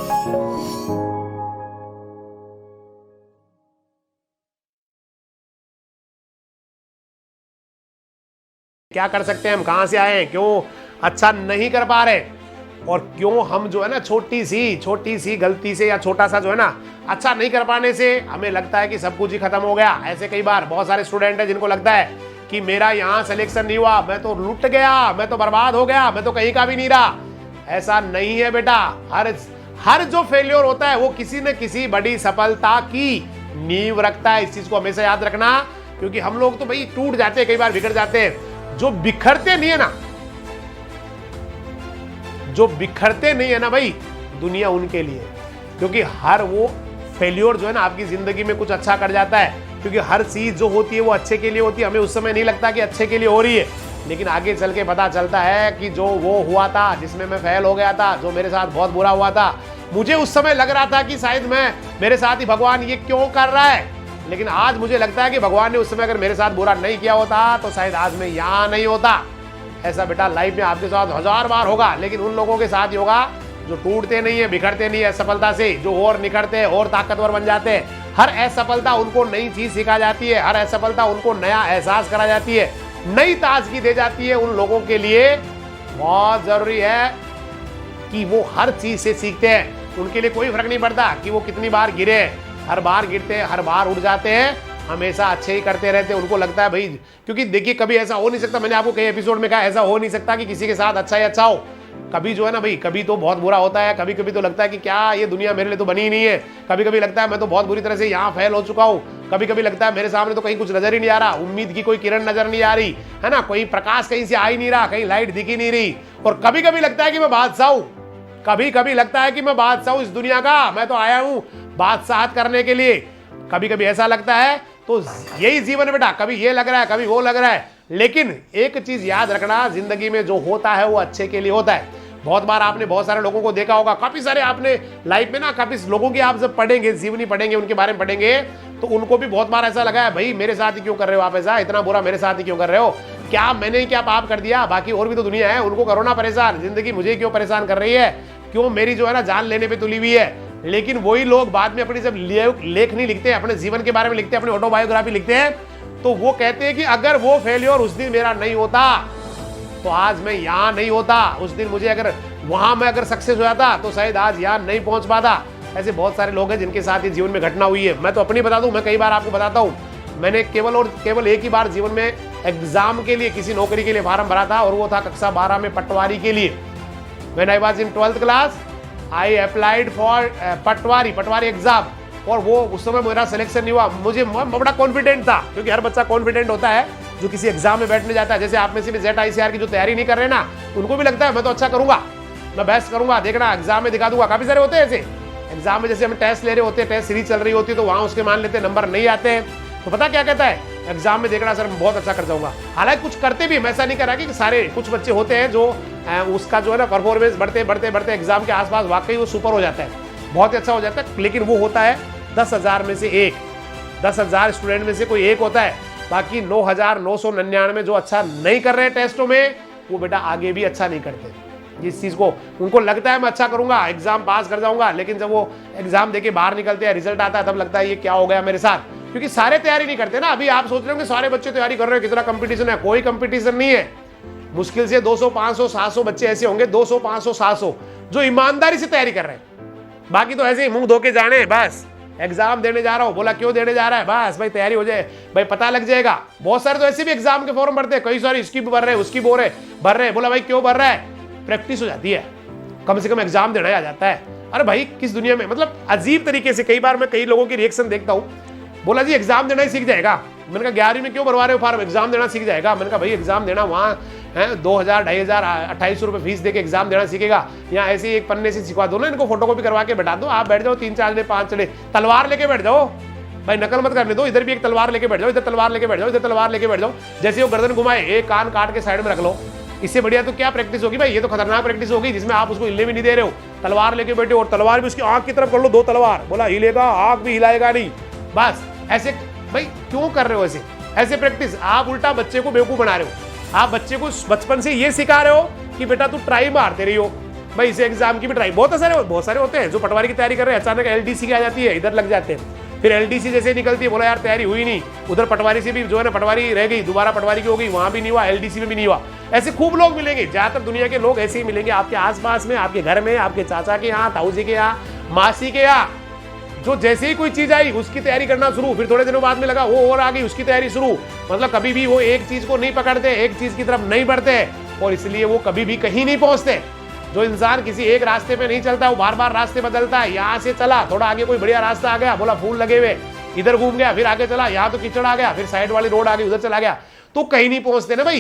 क्या कर सकते हैं हम, कहां से आए हैं, क्यों अच्छा नहीं कर पा रहे, और क्यों हम जो है ना छोटी सी गलती से या छोटा सा जो है ना अच्छा नहीं कर पाने से हमें लगता है कि सब कुछ ही खत्म हो गया। ऐसे कई बार बहुत सारे स्टूडेंट हैं जिनको लगता है कि मेरा यहाँ सिलेक्शन नहीं हुआ, मैं तो लुट गया, मैं तो बर्बाद हो गया, मैं तो कहीं का भी नहीं रहा। ऐसा नहीं है बेटा। हर जो फेल्योर होता है वो किसी न किसी बड़ी सफलता की नींव रखता है। इस चीज को हमेशा याद रखना, क्योंकि हम लोग तो भाई टूट जाते हैं, कई बार बिगड़ जाते हैं। जो बिखरते नहीं है ना भाई, दुनिया उनके लिए, क्योंकि हर वो फेल्योर जो है ना आपकी जिंदगी में कुछ अच्छा कर जाता है, क्योंकि हर चीज जो होती है वो अच्छे के लिए होती है। हमें उस समय नहीं लगता कि अच्छे के लिए हो रही है, लेकिन आगे चल के पता चलता है कि जो वो हुआ था जिसमें मैं फेल हो गया था, जो मेरे साथ बहुत बुरा हुआ था, मुझे उस समय लग रहा था कि शायद मेरे साथ ही भगवान ये क्यों कर रहा है, लेकिन आज मुझे लगता है कि भगवान ने उस समय अगर मेरे साथ बुरा नहीं किया होता तो शायद आज मैं यहाँ नहीं होता। ऐसा बेटा लाइफ में आपके साथ 1000 बार होगा, लेकिन उन लोगों के साथ ही होगा जो टूटते नहीं है, बिखरते नहीं है असफलता से, जो और निखरते हैं और ताकतवर बन जाते हैं। हर असफलता उनको नई चीज सिखा जाती है, हर असफलता उनको नया एहसास करा जाती है, नई ताजगी दे जाती है। उन लोगों के लिए बहुत जरूरी है कि वो हर चीज से सीखते हैं। उनके लिए कोई फर्क नहीं पड़ता कि वो कितनी बार गिरे, हर बार गिरते हैं, हर बार उठ जाते हैं, हमेशा अच्छे ही करते रहते हैं। उनको लगता है भाई, क्योंकि देखिए कभी ऐसा हो नहीं सकता, मैंने आपको कई एपिसोड में कहा ऐसा हो नहीं सकता कि किसी के साथ अच्छा ही अच्छा हो। कभी जो है ना भाई, कभी तो बहुत बुरा होता है, कभी कभी तो लगता है कि क्या ये दुनिया मेरे लिए तो बनी ही नहीं है, कभी कभी लगता है मैं तो बहुत बुरी तरह से यहाँ फेल हो चुका हूँ, कभी कभी लगता है मेरे सामने तो कहीं कुछ नजर ही नहीं आ रहा, उम्मीद की कोई किरण नजर नहीं आ रही है ना, कोई प्रकाश कहीं से आ ही नहीं रहा, कहीं लाइट दिख ही नहीं रही। और कभी कभी लगता है कि मैं बादशाह हूँ, कभी कभी लगता है कि मैं बादशाह हूँ इस दुनिया का, मैं तो आया हूँ बादशाहत करने के लिए। कभी कभी ऐसा लगता है। तो यही जीवन है बेटा, कभी ये लग रहा है, कभी वो लग रहा है, लेकिन एक चीज याद रखना, जिंदगी में जो होता है वो अच्छे के लिए होता है। बहुत बार आपने बहुत सारे लोगों को देखा होगा, काफी सारे आपने लाइफ में ना, काफी लोगों की आप जब पढ़ेंगे, जीवनी पढ़ेंगे, उनके बारे में पढ़ेंगे, तो उनको भी बहुत बार ऐसा लगा है भाई मेरे साथ ही क्यों कर रहे हो आप ऐसा, इतना बुरा मेरे साथ ही क्यों कर रहे हो, क्या मैंने क्या पाप कर दिया, बाकी और भी तो दुनिया है, उनको करो ना परेशान, जिंदगी मुझे क्यों परेशान कर रही है, क्यों मेरी जो है ना जान लेने पे तुली हुई है। लेकिन वही लोग बाद में अपनी जब लेख नहीं लिखते, अपने जीवन के बारे में लिखते हैं, अपनी ऑटोबायोग्राफी लिखते हैं, तो वो कहते हैं कि अगर वो फेलियर उस दिन मेरा नहीं होता तो आज मैं यहाँ नहीं होता, उस दिन मुझे अगर वहां मैं अगर सक्सेस हो जाता तो शायद आज यहाँ नहीं पहुंच पाता। ऐसे बहुत सारे लोग हैं जिनके साथ ये जीवन में घटना हुई है। मैं तो अपनी बता दूं, मैं कई बार आपको बताता हूँ, मैंने केवल एक ही बार जीवन में एग्जाम के लिए किसी नौकरी के लिए फॉर्म भरा था, और वो था कक्षा 12 में पटवारी के लिए। When I was in 12th class I applied for Patwari exam, और वो उस समय मेरा सिलेक्शन नहीं हुआ। मुझे बड़ा कॉन्फिडेंट था, क्योंकि हर बच्चा कॉन्फिडेंट होता है जो किसी एग्जाम में बैठने जाता है। जैसे आप में से भी ZICR की जो तैयारी नहीं कर रहे ना, उनको भी लगता है मैं तो अच्छा करूंगा, मैं बेस्ट करूंगा, देखना एग्जाम में दिखा दूंगा। काफी सारे होते हैं ऐसे एग्जाम में, जैसे हम टेस्ट ले रहे होते हैं, टेस्ट सीरीज चल रही होती है, तो वहां उसके मान लेते नंबर नहीं आते हैं, तो पता क्या कहता है एग्जाम में, देखना सर मैं बहुत अच्छा कर जाऊंगा। हालांकि कुछ करते भी, मैं ऐसा नहीं करा कि सारे, कुछ बच्चे होते हैं जो उसका जो है ना परफॉर्मेंस बढ़ते एग्जाम के आसपास वाकई वो सुपर हो जाता है, बहुत ही अच्छा हो जाता है। लेकिन वो होता है 10,000 में से एक, 10,000 स्टूडेंट में से कोई एक होता है। बाकी 9,999 जो अच्छा नहीं कर रहे हैं टेस्टों में, वो बेटा आगे भी अच्छा नहीं करते। जिस चीज को उनको लगता है मैं अच्छा करूंगा, एग्जाम पास कर जाऊंगा, लेकिन जब वो एग्जाम देके बाहर निकलते हैं, रिजल्ट आता है, तब लगता है ये क्या हो गया मेरे साथ, क्योंकि सारे तैयारी नहीं करते ना। अभी आप सोच रहे हो कि सारे बच्चे तैयारी कर रहे हैं, कितना कंपटीशन है, कोई कंपटीशन नहीं है। मुश्किल से 200, 500, 700 बच्चे ऐसे होंगे, 200, 500, 700 जो ईमानदारी से तैयारी कर रहे हैं। बाकी तो ऐसे ही मुंह धो के जाने, बस एग्जाम देने जा रहा हूं, बोला क्यों देने जा रहा है, बस भाई तैयारी हो जाए, भाई पता लग जाएगा। बहुत सारे तो ऐसे भी एग्जाम के फॉर्म भरते हैं, कई सारे इसकी भी भर रहे हैं, उसकी भर रहे हैं, बोला भाई क्यों भर रहा है, प्रैक्टिस हो जाती है, कम से कम एग्जाम देना आ जाता है। अरे भाई किस दुनिया में, मतलब अजीब तरीके से कई बार मैं कई लोगों की रिएक्शन देखता हूँ, बोला जी एग्जाम देना ही सीख जाएगा। मैंने कहा 11वीं में क्यों भरवा रहे हो फॉर्म, एग्जाम देना सीख जाएगा। मैंने कहा भाई एग्जाम देना वहाँ है 2,000, 2,500, 2,800 रुपये फीस देके एग्जाम देना सीखेगा, यहाँ ऐसे ही एक पन्ने से सिखवा दो ना, इनको फोटोकॉपी करवा के बैठा दो, आप बैठ जाओ 3-4 जने 5 जने, तलवार लेके बैठ जाओ भाई, नकल मत करने दो, इधर भी एक तलवार लेके बैठ जाओ, इधर तलवार लेके बैठ जाओ, इधर तलवार लेके बैठ जाओ, जैसे वो गर्दन घुमाए एक कान काट के साइड में रख लो। इससे बढ़िया तो क्या प्रैक्टिस होगी भाई, ये तो खतरनाक प्रैक्टिस होगी जिसमें आप उसको हिलने भी नहीं दे रहे हो, तलवार लेके बैठे हो और तलवार भी उसकी आंख की तरफ कर लो, 2 तलवार, बोला हिलेगा, आंख भी हिलाएगा नहीं, बस ऐसे। भाई क्यों कर रहे हो ऐसे प्रैक्टिस, आप उल्टा बच्चे को बेवकूफ बना रहे हो। आप बच्चे को बचपन से ये सिखा रहे हो कि बेटा तू ट्राई मारते रही हो, भाई इस एग्जाम की भी ट्राई, बहुत सारे होते हैं जो पटवारी की तैयारी कर रहे हैं, अचानक एलडीसी की आ जाती है, इधर लग जाते हैं, फिर एलडीसी जैसे निकलती है, बोला यार तैयारी हुई नहीं, उधर पटवारी से भी जो है ना पटवारी रह गई, दोबारा पटवारी की हो गई, वहां भी नहीं हुआ, एलडीसी में भी नहीं हुआ। ऐसे खूब लोग मिलेंगे, ज्यादातर दुनिया के लोग ऐसे ही मिलेंगे आपके आसपास में, आपके घर में, आपके चाचा के यहाँ, ताऊ जी के यहाँ, मासी के यहाँ, जो जैसे ही कोई चीज आई उसकी तैयारी करना शुरू, फिर थोड़े दिनों बाद में लगा वो और आ गई उसकी तैयारी शुरू। मतलब कभी भी वो एक चीज को नहीं पकड़ते, एक चीज की तरफ नहीं बढ़ते, और इसलिए वो कभी भी कहीं नहीं पहुंचते। जो इंसान किसी एक रास्ते पे नहीं चलता, वो बार बार रास्ते बदलता है। यहाँ से चला, थोड़ा आगे कोई बढ़िया रास्ता आ गया, बोला फूल लगे हुए, इधर घूम गया, फिर आगे चला, यहाँ तो कीचड़ आ गया, फिर साइड वाली रोड आ गई, उधर चला गया, तो कहीं नहीं पहुंचते ना भाई,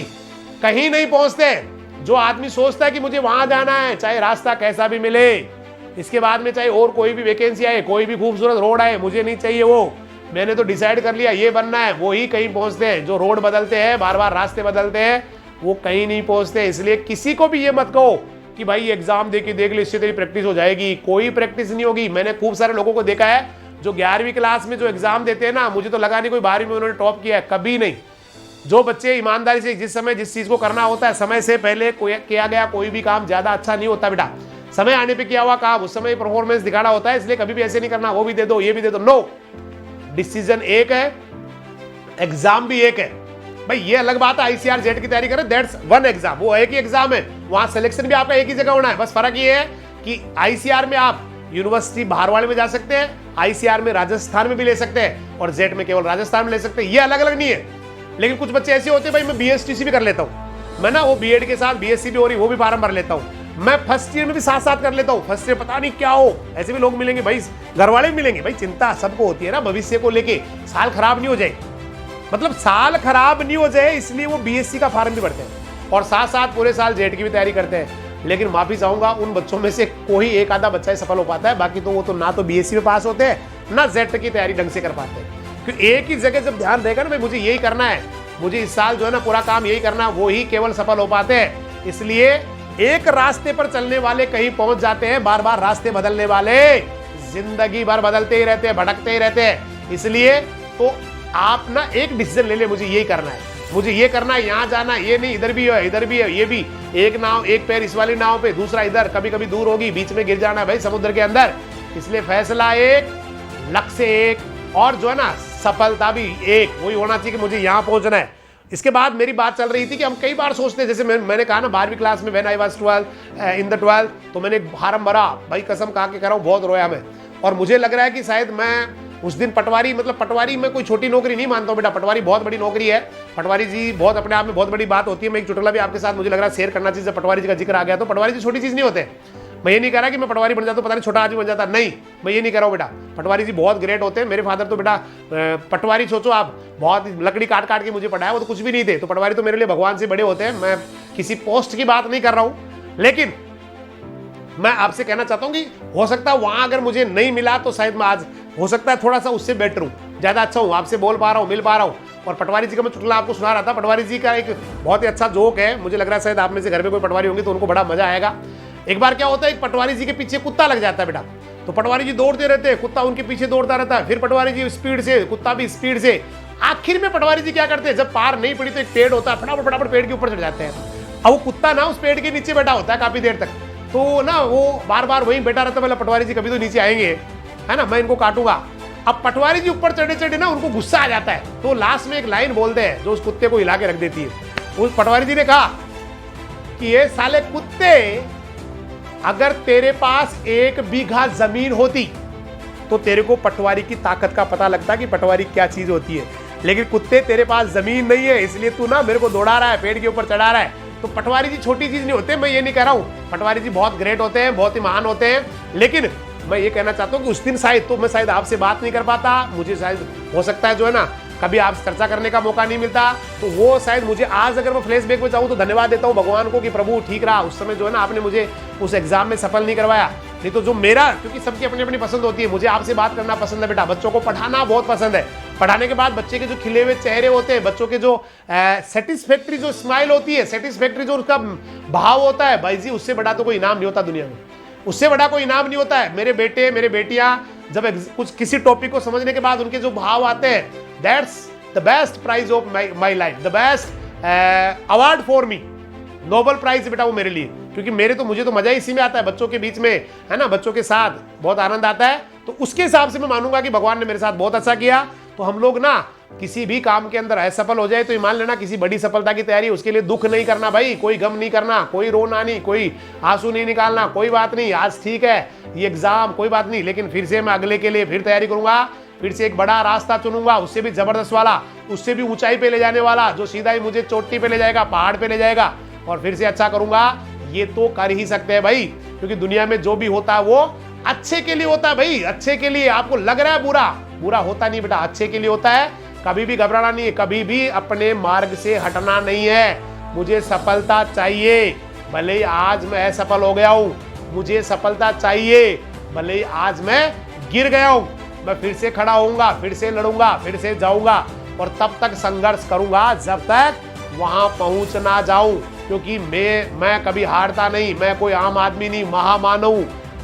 कहीं नहीं पहुंचते। जो आदमी सोचता है कि मुझे वहां जाना है, चाहे रास्ता कैसा भी मिले, इसके बाद में चाहे और कोई भी वैकेंसी आए, कोई भी खूबसूरत रोड आए, मुझे नहीं चाहिए वो, मैंने तो डिसाइड कर लिया ये बनना है, वो ही कहीं पहुंचते हैं। जो रोड बदलते हैं, बार बार रास्ते बदलते हैं, वो कहीं नहीं पहुंचते। इसलिए किसी को भी ये मत कहो कि भाई एग्जाम देख ले, इससे तेरी प्रैक्टिस हो जाएगी, कोई प्रैक्टिस नहीं होगी। मैंने खूब सारे लोगों को देखा है जो 11वीं क्लास में जो एग्जाम देते हैं ना, मुझे तो लगा नहीं कोई 12वीं में उन्होंने टॉप किया है, कभी नहीं। जो बच्चे ईमानदारी से जिस समय जिस चीज को करना होता है, समय से पहले किया गया कोई भी काम ज्यादा अच्छा नहीं होता बेटा। समय आने पे किया हुआ काम उस समय परफॉर्मेंस दिखाना होता है, इसलिए कभी भी ऐसे नहीं करना वो भी दे दो ये भी दे दो। नो, डिसीजन एक है, एग्जाम भी एक है भाई। ये अलग बात है आईसीआर जेट की तैयारी करें, दैट्स वन एग्जाम, वो एक ही एग्जाम है, वहां सिलेक्शन भी आपका एक ही जगह होना है। बस फर्क ये है कि आईसीआर में आप यूनिवर्सिटी बाहर वाले में जा सकते हैं, आईसीआर में राजस्थान में भी ले सकते हैं, और जेट में केवल राजस्थान में ले सकते हैं। ये अलग अलग नहीं है। लेकिन कुछ बच्चे ऐसे होते हैं भाई मैं बीएसटीसी भी कर लेता हूँ, मैं ना वो बीएड के साथ बीएससी भी हो रही वो भी फार्म भर लेता हूँ, मैं फर्स्ट ईयर में भी साथ साथ कर लेता हूँ, फर्स्ट ईयर पता नहीं क्या हो। ऐसे भी लोग मिलेंगे भाई, घर वाले भी मिलेंगे भाई, चिंता सबको होती है ना भविष्य को लेके, साल खराब नहीं हो जाए, मतलब साल खराब नहीं हो जाए, इसलिए वो बीएससी का फार्म भी भरते हैं और साथ साथ पूरे साल जेट की भी तैयारी करते हैं। लेकिन माफी चाहूंगा उन बच्चों में से कोई एक आधा बच्चा ही सफल हो पाता है, बाकी तो वो तो ना तो बीएससी में पास होते हैं ना जेट की तैयारी ढंग से कर पाते हैं। क्योंकि एक ही जगह जब ध्यान रहेगा ना भाई मुझे यही करना है, मुझे इस साल जो है ना पूरा काम यही करना, वो ही केवल सफल हो पाते हैं। इसलिए एक रास्ते पर चलने वाले कहीं पहुंच जाते हैं, बार बार रास्ते बदलने वाले जिंदगी भर बदलते ही रहते हैं, भटकते ही रहते हैं। इसलिए तो आप ना एक डिसीजन ले ले, मुझे यही करना है, मुझे ये करना है, यहाँ जाना है, ये नहीं इधर भी है इधर भी है, ये भी एक नाव, एक पैर इस वाली नाव पे दूसरा इधर, कभी कभी दूर होगी, बीच में गिर जाना है भाई समुद्र के अंदर। इसलिए फैसला एक, लक्ष्य एक, और जो है ना सफलता भी एक, वही होना चाहिए कि मुझे यहाँ पहुंचना है। इसके बाद मेरी बात चल रही थी कि हम कई बार सोचते हैं, जैसे मैंने कहा ना 12वीं क्लास में when I was 12 in the 12th, तो मैंने फार्म भरा भाई, कसम खा के कह रहा हूँ बहुत रोया मैं। और मुझे लग रहा है कि शायद मैं उस दिन पटवारी, मतलब पटवारी में कोई छोटी नौकरी नहीं मानता हूँ बेटा, पटवारी बहुत बड़ी नौकरी है। पटवारी जी बहुत अपने आप में बहुत बड़ी बात होती है। मैं एक चुटकुला भी आपके साथ मुझे लग रहा है शेयर करना चाहिए, जब पटवारी जी का जिक्र आ गया तो। पटवारी जी छोटी चीज नहीं होते। मैं ये नहीं कह रहा कि मैं पटवारी बन जाता हूँ पता नहीं छोटा आदमी बन जाता, नहीं, मैं ये नहीं कह रहा हूँ बेटा। पटवारी जी बहुत ग्रेट होते हैं। मेरे फादर तो बेटा पटवारी सोचो आप, बहुत लकड़ी काट काट के मुझे पढ़ाया, वो तो कुछ भी नहीं थे। तो पटवारी तो मेरे लिए भगवान से बड़े होते हैं। मैं किसी पोस्ट की बात नहीं कर रहा हूँ, लेकिन मैं आपसे कहना चाहता हूँ कि हो सकता है वहां अगर मुझे नहीं मिला तो शायद मैं आज हो सकता है थोड़ा सा उससे बेटर हूँ, ज्यादा अच्छा हूँ, आपसे बोल पा रहा हूँ, मिल पा रहा हूँ। और पटवारी जी का मैं चुटकुला आपको सुना रहा था। पटवारी जी का एक बहुत ही अच्छा जोक है, मुझे लग रहा है शायद आप में से घर में कोई पटवारी होंगे तो उनको बड़ा मजा आएगा। एक बार क्या होता है, एक पटवारी जी के पीछे कुत्ता लग जाता है बेटा। तो पटवारी जी दौड़ते रहते हैं, कुत्ता उनके पीछे दौड़ता रहता है, फिर पटवारी जी स्पीड से, कुत्ता भी स्पीड से। आखिर में पटवारी जी क्या करते हैं, जब पार नहीं पड़ी तो एक पेड़ होता है, फटाफट फटाफट पेड़ के ऊपर चढ़ जाते हैं। अब वो कुत्ता ना उस पेड़ के नीचे बैठा होता है काफी देर तक, तो ना वो बार बार वहीं बैठा रहता है, मतलब पटवारी जी कभी तो नीचे आएंगे, है ना, मैं इनको काटूंगा। अब पटवारी जी ऊपर चढ़े चढ़े ना उनको गुस्सा आ जाता है, तो लास्ट में एक लाइन बोलते हैं जो उस कुत्ते को हिला के रख देती है। उस पटवारी जी ने कहा कि ये साले कुत्ते, अगर तेरे पास 1 बीघा जमीन होती तो तेरे को पटवारी की ताकत का पता लगता कि पटवारी क्या चीज होती है। लेकिन कुत्ते तेरे पास जमीन नहीं है, इसलिए तू ना मेरे को दौड़ा रहा है, पेड़ के ऊपर चढ़ा रहा है। तो पटवारी जी छोटी चीज नहीं होते, मैं ये नहीं कह रहा हूं, पटवारी जी बहुत ग्रेट होते हैं, बहुत ही महान होते हैं। लेकिन मैं ये कहना चाहता हूं कि उस दिन शायद तो मैं शायद आपसे बात नहीं कर पाता, मुझे शायद हो सकता है जो है ना कभी आपसे चर्चा करने का मौका नहीं मिलता, तो वो शायद मुझे आज अगर मैं फ्लैशबैक में चाहूँ तो धन्यवाद देता हूँ भगवान को कि प्रभु ठीक रहा, उस समय जो है ना आपने मुझे उस एग्जाम में सफल नहीं करवाया। नहीं तो जो मेरा, क्योंकि सबकी अपनी अपनी पसंद होती है, मुझे आपसे बात करना पसंद है बेटा, बच्चों को पढ़ाना बहुत पसंद है। पढ़ाने के बाद बच्चे के जो खिले हुए चेहरे होते हैं, बच्चों के जो सेटिस्फैक्ट्री जो स्माइल होती है, सेटिस्फैक्ट्री जो उसका भाव होता है, भाई जी उससे बड़ा तो कोई इनाम नहीं होता दुनिया में, उससे बड़ा कोई इनाम नहीं होता है। मेरे बेटे मेरे बेटियां जब कुछ किसी टॉपिक को समझने के बाद उनके जो भाव आते हैं, that's the best prize of my life, the best award for me, Nobel prize बेटा वो मेरे लिए। क्योंकि मुझे तो मजा ही इसी में आता है, बच्चों के बीच में, है ना, बच्चों के साथ बहुत आनंद आता है। तो उसके हिसाब से मैं मानूंगा कि भगवान ने मेरे साथ बहुत अच्छा किया। तो हम लोग ना किसी भी काम के अंदर असफल हो जाए तो ये मान लेना किसी बड़ी सफलता की तैयारी, उसके लिए दुख नहीं करना भाई, कोई गम नहीं करना, कोई रोना नहीं, कोई आंसू नहीं निकालना, कोई बात नहीं, आज ठीक है ये एग्जाम, कोई बात नहीं, लेकिन फिर से मैं अगले के लिए फिर तैयारी करूंगा, फिर से एक बड़ा रास्ता चुनूंगा, उससे भी जबरदस्त वाला, उससे भी ऊंचाई पे ले जाने वाला, जो सीधा ही मुझे चोटी पे ले जाएगा, पहाड़ पे ले जाएगा, और फिर से अच्छा करूंगा। ये तो कर ही सकते हैं भाई, क्योंकि दुनिया में जो भी होता है वो अच्छे के लिए होता है भाई, अच्छे के लिए। आपको लग रहा है बुरा, बुरा होता नहीं बेटा, अच्छे के लिए होता है। कभी भी घबराना नहीं है, कभी भी अपने मार्ग से हटना नहीं है। मुझे सफलता चाहिए, भले ही आज मैं असफल हो गया हूं, मुझे सफलता चाहिए, भले ही आज मैं गिर गया हूं, मैं फिर से खड़ा होऊंगा, फिर से लड़ूंगा, फिर से जाऊंगा, और तब तक संघर्ष करूंगा जब तक वहां पहुंच ना जाऊं, क्योंकि मैं कभी हारता नहीं। मैं कोई आम आदमी नहीं, महामानव,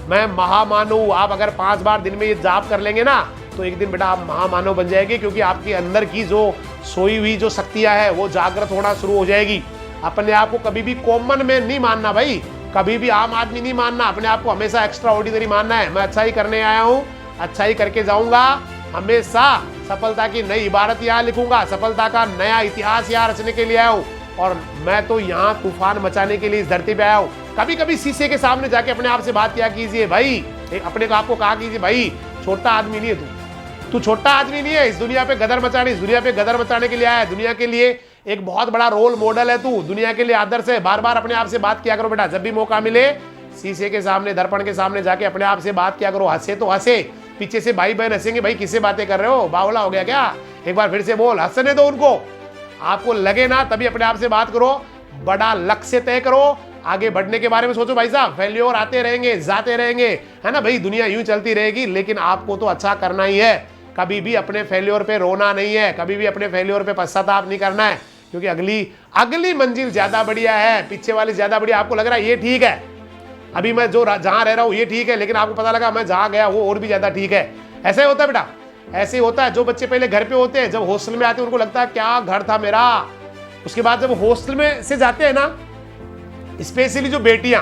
मैं महामानव। आप अगर 5 बार दिन में ये जाप कर लेंगे ना तो एक दिन बेटा आप महामानव बन जाएंगे, क्योंकि आपके अंदर की जो सोई हुई जो शक्तियां है वो जागृत होना शुरू हो जाएगी। अपने आप को कभी भी कॉमन मैन नहीं मानना भाई, कभी भी आम आदमी नहीं मानना, अपने आप को हमेशा एक्स्ट्रा ऑर्डिनरी मानना है। मैं अच्छा ही करने आया हूँ, अच्छा ही करके जाऊंगा, हमेशा सफलता की नई इबारत यहाँ लिखूंगा, सफलता का नया इतिहास यहाँ रचने के लिए आया हूँ, और मैं तो यहाँ तूफान मचाने के लिए इस धरती पे आया हूँ। कभी कभी शीशे के सामने जाके अपने आप से बात किया कीजिए भाई, अपने आप को कहा कीजिए भाई छोटा आदमी नहीं है तू छोटा आदमी नहीं है, इस दुनिया पे गदर मचाने, इस दुनिया पे गदर मचाने के लिए आया है, दुनिया के लिए एक बहुत बड़ा रोल मॉडल है तू, दुनिया के लिए आदर्श है। बार बार अपने आप से बात किया करो बेटा, जब भी मौका मिले शीशे के सामने, दर्पण के सामने जाके अपने आप से बात किया करो। हंसे तो हंसे, पीछे से भाई बहन हंसेंगे, भाई किससे बातें कर रहे हो, बावला हो गया क्या, एक बार फिर से बोल, हंसने दो उनको, आपको लगे ना तभी अपने आप से बात करो। बड़ा लक्ष्य तय करो, आगे बढ़ने के बारे में सोचो भाई साहब, फेल्योर आते रहेंगे, जाते रहेंगे, है ना भाई, दुनिया यूं चलती रहेगी, लेकिन आपको तो अच्छा करना ही है। कभी भी अपने फेल्योर पे रोना नहीं है, कभी भी अपने फेल्योर पे पश्चाताप नहीं करना है, क्योंकि अगली मंजिल ज्यादा बढ़िया है, पीछे वाली ज्यादा बढ़िया। आपको लग रहा है ये ठीक है, अभी मैं जो जहां रह रहा हूं ये ठीक है, लेकिन आपको पता लगा मैं जहां गया वो और भी ज्यादा ठीक है। ऐसा ही होता है बेटा, ऐसे ही होता है। जो बच्चे पहले घर पे होते हैं, जब हॉस्टल में आते हैं उनको लगता है क्या घर था मेरा, उसके बाद जब हॉस्टल में से जाते हैं ना, स्पेशली जो बेटियां,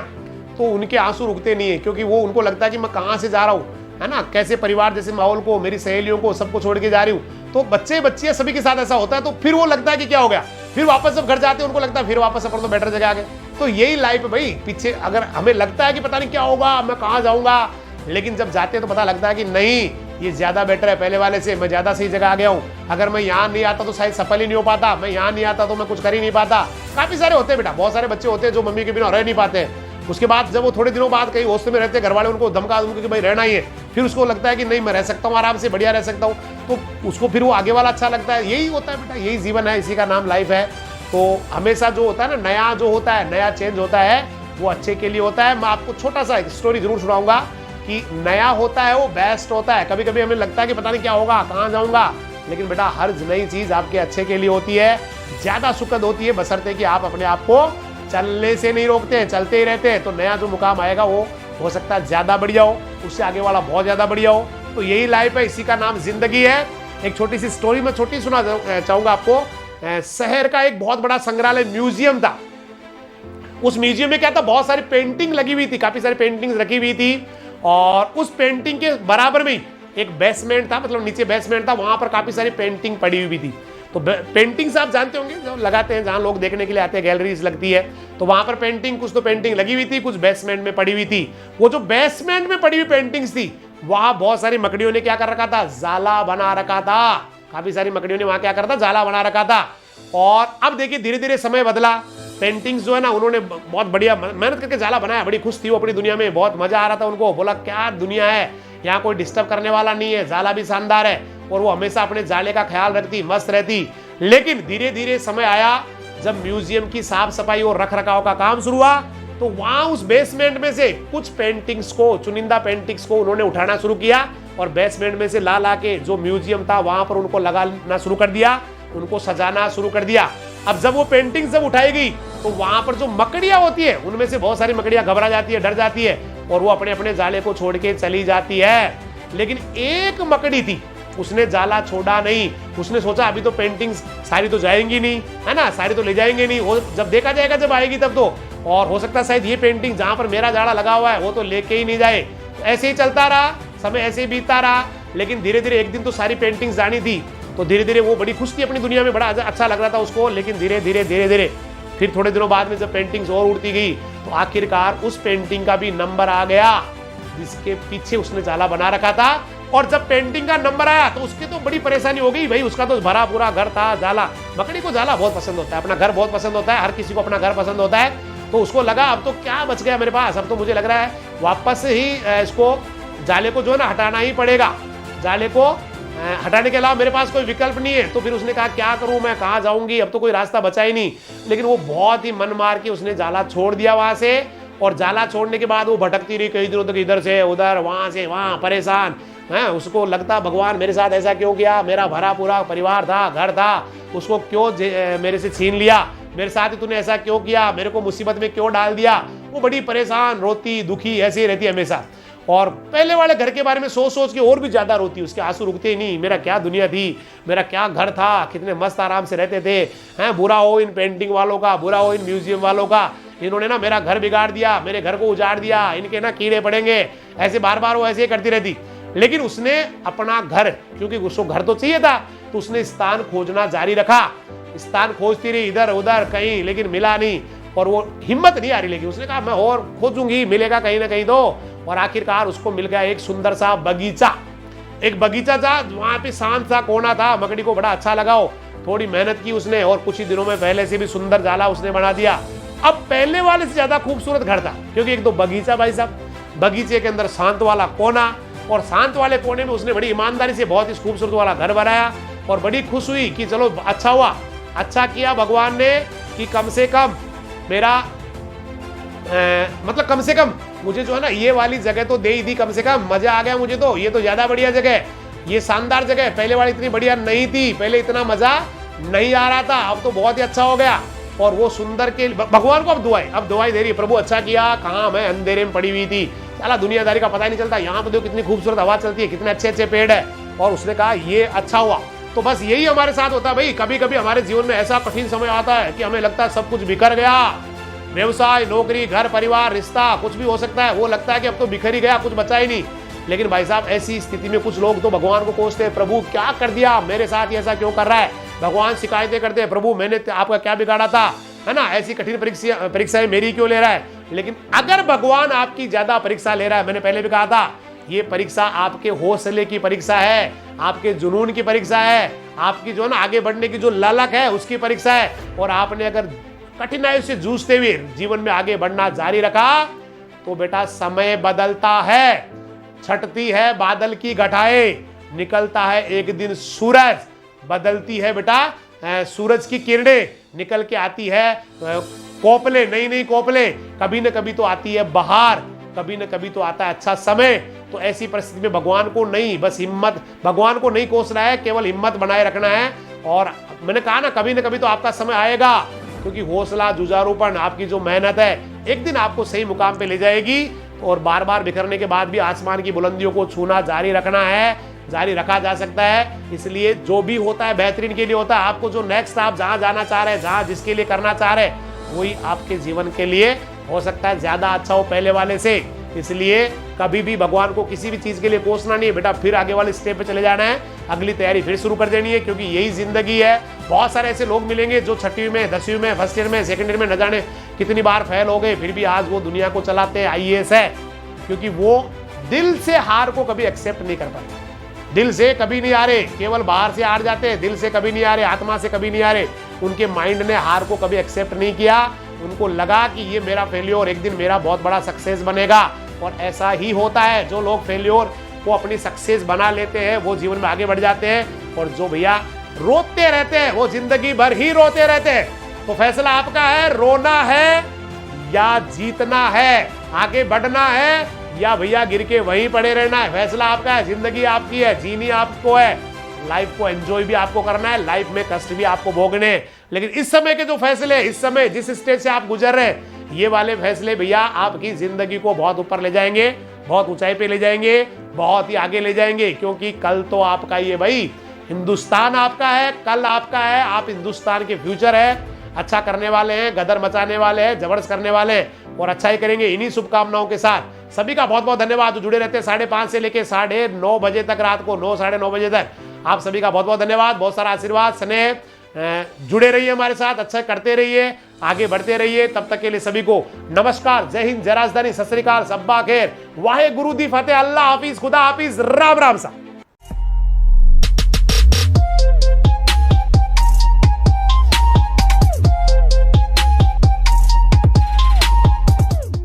तो उनके आंसू रुकते नहीं है, क्योंकि वो उनको लगता है कि मैं कहां से जा रहा हूं, है ना, कैसे परिवार जैसे माहौल को, मेरी सहेलियों को, सबको छोड़ के जा रही हूँ। तो बच्चे बच्चियां सभी के साथ ऐसा होता है, तो फिर वो लगता है कि क्या हो गया, फिर वापस जब घर जाते हैं उनको लगता है फिर वापस अपन तो बेटर जगह आ गए। तो यही लाइफ है भाई, पीछे अगर हमें लगता है कि पता नहीं क्या होगा, मैं कहाँ जाऊंगा, लेकिन जब जाते हैं तो पता लगता है कि नहीं ये ज्यादा बेटर है पहले वाले से, मैं ज्यादा सही जगह आ गया हूँ। अगर मैं यहाँ नहीं आता तो शायद सफल ही नहीं हो पाता, मैं यहाँ नहीं आता तो मैं कुछ कर ही नहीं पाता। काफी सारे होते हैं बेटा, बहुत सारे बच्चे होते हैं जो मम्मी के बिना रह नहीं पाते। उसके बाद जब वो थोड़े दिनों बाद कहीं हॉस्टल में रहते हैं, घर वाले उनको धमका दूंगे कि भाई रहना ही है, फिर उसको लगता है कि नहीं मैं रह सकता हूँ आराम से, बढ़िया रह सकता हूँ, तो उसको फिर वो आगे वाला अच्छा लगता है। यही होता है बेटा, यही जीवन है, इसी का नाम लाइफ है। तो हमेशा जो होता है ना, नया जो होता है, नया चेंज होता है, वो अच्छे के लिए होता है। मैं आपको छोटा सा स्टोरी जरूर सुनाऊंगा कि नया होता है वो बेस्ट होता है। कभी कभी हमें लगता है कि पता नहीं क्या होगा, कहाँ जाऊंगा, लेकिन बेटा हर नई चीज आपके अच्छे के लिए होती है, ज्यादा सुखद होती है, बशर्ते कि आप अपने आप को चलने से नहीं रोकते हैं, चलते ही रहते हैं। तो नया जो मुकाम आएगा वो हो सकता है ज्यादा बढ़िया हो, उससे आगे वाला बहुत ज्यादा बढ़िया हो। तो यही लाइफ है, इसी का नाम जिंदगी है। एक छोटी सी स्टोरी मैं छोटी सुना चाहूंगा आपको। शहर का एक बहुत बड़ा संग्रहालय म्यूजियम था। उस म्यूजियम में क्या था, बहुत सारी पेंटिंग लगी हुई थी, काफी सारी पेंटिंग रखी हुई थी, और उस पेंटिंग के बराबर में एक बेसमेंट था, मतलब नीचे बेसमेंट था, वहां पर काफी सारी पेंटिंग पड़ी हुई थी। तो पेंटिंग्स आप जानते होंगे, जो लगाते हैं जहां लोग देखने के लिए आते हैं, गैलरीज लगती है, तो वहां पर पेंटिंग, कुछ तो पेंटिंग लगी हुई थी, कुछ बेसमेंट में पड़ी हुई थी। वो जो बेसमेंट में पड़ी हुई पेंटिंग्स थी, वहां बहुत सारी मकड़ियों ने क्या कर रखा था, जाला बना रखा था। काफी सारी मकड़ियों ने वहां क्या करा था, जाला बना रखा था। और अब देखिए धीरे धीरे समय बदला, पेंटिंग्स जो है ना, उन्होंने बहुत बढ़िया मेहनत करके जाला बनाया, बड़ी खुश थी वो अपनी दुनिया में, बहुत मजा आ रहा था उनको। बोला क्या दुनिया है, यहाँ कोई डिस्टर्ब करने वाला नहीं है, जाला भी शानदार है, और वो हमेशा अपने जाले का ख्याल रखती, मस्त रहती। लेकिन धीरे धीरे समय आया जब म्यूजियम की साफ सफाई और रख रखाव का काम शुरू हुआ, तो वहां उस बेसमेंट में से कुछ पेंटिंग्स को, चुनिंदा पेंटिंग्स को उन्होंने उठाना शुरू किया, और बेसमेंट में से ला ला के जो म्यूजियम था वहां पर उनको लगाना शुरू कर दिया, उनको सजाना शुरू कर दिया। अब जब वो पेंटिंग जब उठाई गई, तो वहां पर जो मकड़ियां होती है, उनमें से बहुत सारी मकड़ियां घबरा जाती है, डर जाती है, और वो अपने अपने जाले को छोड़ के चली जाती है। लेकिन एक मकड़ी थी, उसने जाला छोड़ा नहीं। उसने सोचा अभी तो पेंटिंग्स सारी तो जाएंगी नहीं, है ना, सारी तो ले जाएंगे नहीं, वो जब देखा जाएगा, जब आएगी तब तो और हो सकता है शायद ये पेंटिंग जहां पर मेरा जाड़ा लगा हुआ है वो तो लेके ही नहीं जाए। तो ऐसे ही चलता रहा, समय ऐसे ही बीतता रहा। लेकिन धीरे धीरे एक दिन तो सारी पेंटिंग्स जानी थी, तो धीरे धीरे वो बड़ी खुश थी अपनी दुनिया में, बड़ा अच्छा लग रहा था उसको। लेकिन धीरे धीरे फिर थोड़े दिनों बाद में जब पेंटिंग्स और उड़ती गई तो आखिरकार उस पेंटिंग का भी नंबर आ गया जिसके पीछे उसने जाला बना रखा था। और जब पेंटिंग का नंबर आया तो उसकी तो बड़ी परेशानी हो गई भाई, उसका तो भरा पूरा घर था जाला। मकड़ी को जाला बहुत पसंद होता है, अपना घर बहुत पसंद होता है, हर किसी को अपना घर पसंद होता है। तो उसको लगा अब तो क्या बच गया मेरे पास, अब तो मुझे लग रहा है वापस ही इसको जाले को जो है ना हटाना ही पड़ेगा, जाले को हटाने के अलावा मेरे पास कोई विकल्प नहीं है। तो फिर उसने कहा क्या करूं मैं, कहां जाऊंगी, अब तो कोई रास्ता बचा ही नहीं। लेकिन वो बहुत ही मन मार के उसने जाला छोड़ दिया वहां से। और जाला छोड़ने के बाद वो भटकती रही कई दिनों तक, इधर से उधर, वहां से वहां, परेशान है। उसको लगता भगवान मेरे साथ ऐसा क्यों किया, मेरा भरा पूरा परिवार था, घर था, उसको क्यों मेरे से छीन लिया, मेरे साथ ही तूने ऐसा क्यों किया, मेरे को मुसीबत में क्यों डाल दिया। वो बड़ी परेशान, रोती दुखी ऐसे ही रहती हमेशा। और पहले वाले घर के बारे में सोच सोच के और भी ज्यादा रोती, उसके आंसू रुकते ही नहीं। मेरा क्या दुनिया थी, मेरा क्या घर था, कितने मस्त आराम से रहते थे, हैं बुरा हो इन पेंटिंग वालों का, बुरा हो इन म्यूजियम वालों का, इन्होंने ना मेरा घर बिगाड़ दिया, मेरे घर को उजाड़ दिया, इनके ना कीड़े पड़ेंगे, ऐसे बार बार वो ऐसे ही करती रहती। लेकिन उसने अपना घर, क्योंकि उसको घर तो चाहिए था, तो उसने स्थान खोजना जारी रखा। स्थान खोजती रही इधर उधर कहीं, लेकिन मिला नहीं। और वो हिम्मत नहीं आ रही, लेकिन उसने कहा मैं और खोजूंगी, मिलेगा कहीं ना कहीं तो। और आखिरकार उसको मिल गया एक सुंदर सा बगीचा। एक बगीचा था, वहां पे शांत सा कोना था, मकड़ी को बड़ा अच्छा लगा। थोड़ी मेहनत की उसने और कुछ ही दिनों में पहले से भी सुंदर जाला उसने बना दिया। अब पहले वाले से ज्यादा खूबसूरत घर था, क्योंकि एक तो बगीचा भाई साहब, बगीचे के अंदर शांत वाला कोना, और शांत वाले कोने में उसने बड़ी ईमानदारी से बहुत ही खूबसूरत वाला घर बनाया। और बड़ी खुश हुई कि चलो अच्छा हुआ, अच्छा किया भगवान ने कि कम से कम मेरा मतलब कम से कम मुझे जो है ना ये वाली जगह तो दे ही दी, कम से कम मजा आ गया मुझे तो, ये तो ज्यादा बढ़िया जगह है, ये शानदार जगह है। पहले वाली इतनी बढ़िया नहीं थी, पहले इतना मजा नहीं आ रहा था, अब तो बहुत ही अच्छा हो गया। और वो सुंदर के भगवान को अब दुआई दे रही है, प्रभु अच्छा किया, कहाँ मैं अंधेरे में पड़ी हुई थी, साला दुनियादारी का पता ही नहीं चलता, यहाँ पे देखो कितनी खूबसूरत हवा चलती है, कितने अच्छे अच्छे पेड़ है। और उसने कहा ये अच्छा हुआ। तो बस यही हमारे साथ होता है भाई, कभी कभी हमारे जीवन में ऐसा कठिन समय आता है कि हमें लगता है सब कुछ बिखर गया, व्यवसाय, नौकरी, घर, परिवार, रिश्ता, कुछ भी हो सकता है। वो लगता है कि अब तो बिखर ही गया, कुछ बचा ही नहीं। लेकिन भाई साहब ऐसी स्थिति में कुछ लोग तो भगवान को कोसते हैं, प्रभु क्या कर दिया, मेरे साथ ही ऐसा क्यों कर रहा है। भगवान शिकायतें करते हैं, प्रभु मैंने आपका क्या बिगाड़ा था, है ना, ऐसी कठिन परीक्षाएं मेरी क्यों ले रहा है। लेकिन अगर भगवान आपकी ज्यादा परीक्षा ले रहा है, मैंने पहले भी कहा था, ये परीक्षा आपके हौसले की परीक्षा है, आपके जुनून की परीक्षा है, आपकी जो ना आगे बढ़ने की जो ललक है उसकी परीक्षा है। और आपने अगर कठिनाई से जूझते हुए जीवन में आगे बढ़ना जारी रखा तो बेटा समय बदलता है, छटती है बादल की घटाएं, निकलता है एक दिन सूरज, बदलती है बेटा सूरज की किरणें, निकल के आती है कोपले, नई नई कोपले, कभी न कभी तो आती है बहार, कभी न कभी तो आता है अच्छा समय। तो ऐसी परिस्थिति में भगवान को नहीं, बस हिम्मत, भगवान को नहीं कोसना है, केवल हिम्मत बनाए रखना है। और मैंने कहा ना कभी न कभी तो आपका समय आएगा, क्योंकि हौसला, जुझारूपन, आपकी जो मेहनत है एक दिन आपको सही मुकाम पे ले जाएगी। और बार बार बिखरने के बाद भी आसमान की बुलंदियों को छूना जारी रखना है, जारी रखा जा सकता है। इसलिए जो भी होता है बेहतरीन के लिए होता है। आपको जो नेक्स्ट आप जहां जाना चाह रहे हैं, जहां जिसके लिए करना चाह रहे हैं, वही आपके जीवन के लिए हो सकता है ज्यादा अच्छा हो पहले वाले से। इसलिए कभी भी भगवान को किसी भी चीज के लिए कोसना नहीं है बेटा, फिर आगे वाले स्टेप पे चले जाना है, अगली तैयारी फिर शुरू कर देनी है, क्योंकि यही जिंदगी है। बहुत सारे ऐसे लोग मिलेंगे जो 6वीं में, 10वीं में, फर्स्ट ईयर में, सेकंड ईयर में न जाने कितनी बार फेल हो गए, फिर भी आज वो दुनिया को चलाते हैं, IAS है, क्योंकि वो दिल से हार को कभी एक्सेप्ट नहीं कर पाते, दिल से कभी नहीं आ रहे, केवल बाहर से हार जाते हैं, दिल से कभी नहीं आ रहे, आत्मा से कभी नहीं आ रहे। उनके माइंड ने हार को कभी एक्सेप्ट नहीं किया, उनको लगा कि ये मेरा फेल्योर एक दिन मेरा बहुत बड़ा सक्सेस बनेगा। और ऐसा ही होता है, जो लोग फेल्योर को अपनी सक्सेस बना लेते हैं वो जीवन में आगे बढ़ जाते हैं। और जो भैया रोते रहते हैं वो जिंदगी भर ही रोते रहते हैं। तो फैसला आपका है, रोना है या जीतना है, आगे बढ़ना है या भैया गिर के वहीं पड़े रहना है। फैसला आपका है, जिंदगी आपकी है, जीनी आपको है, लाइफ को एंजॉय भी आपको करना है, लाइफ में कष्ट भी आपको भोगने हैं। लेकिन इस समय के जो फैसले, इस समय जिस स्टेज से आप गुजर रहे हैं, ये वाले फैसले भैया आपकी जिंदगी को बहुत ऊपर ले जाएंगे, बहुत ऊंचाई पे ले जाएंगे, बहुत ही आगे ले जाएंगे। क्योंकि कल तो आपका ही है भाई, हिंदुस्तान आपका है, कल आपका है, आप हिंदुस्तान के फ्यूचर है। अच्छा करने वाले हैं, गदर मचाने वाले हैं, जबरदस्त करने वाले हैं और अच्छा ही करेंगे। इन्हीं शुभकामनाओं के साथ सभी का बहुत बहुत धन्यवाद। जुड़े रहते हैं 5:30 से लेकर 9:30 बजे तक, रात को 9 9:30 बजे तक। आप सभी का बहुत बहुत धन्यवाद, बहुत सारा आशीर्वाद, स्नेह। जुड़े रहिए हमारे साथ, अच्छा करते रहिए, आगे बढ़ते रहिए। तब तक के लिए सभी को नमस्कार, जय हिंद, जय राजधानी, सत श्री अकाल, सब्बा खैर, वाहे गुरु दी फतेह, अल्लाह हाफिज, खुदा हाफिज, राम राम सा।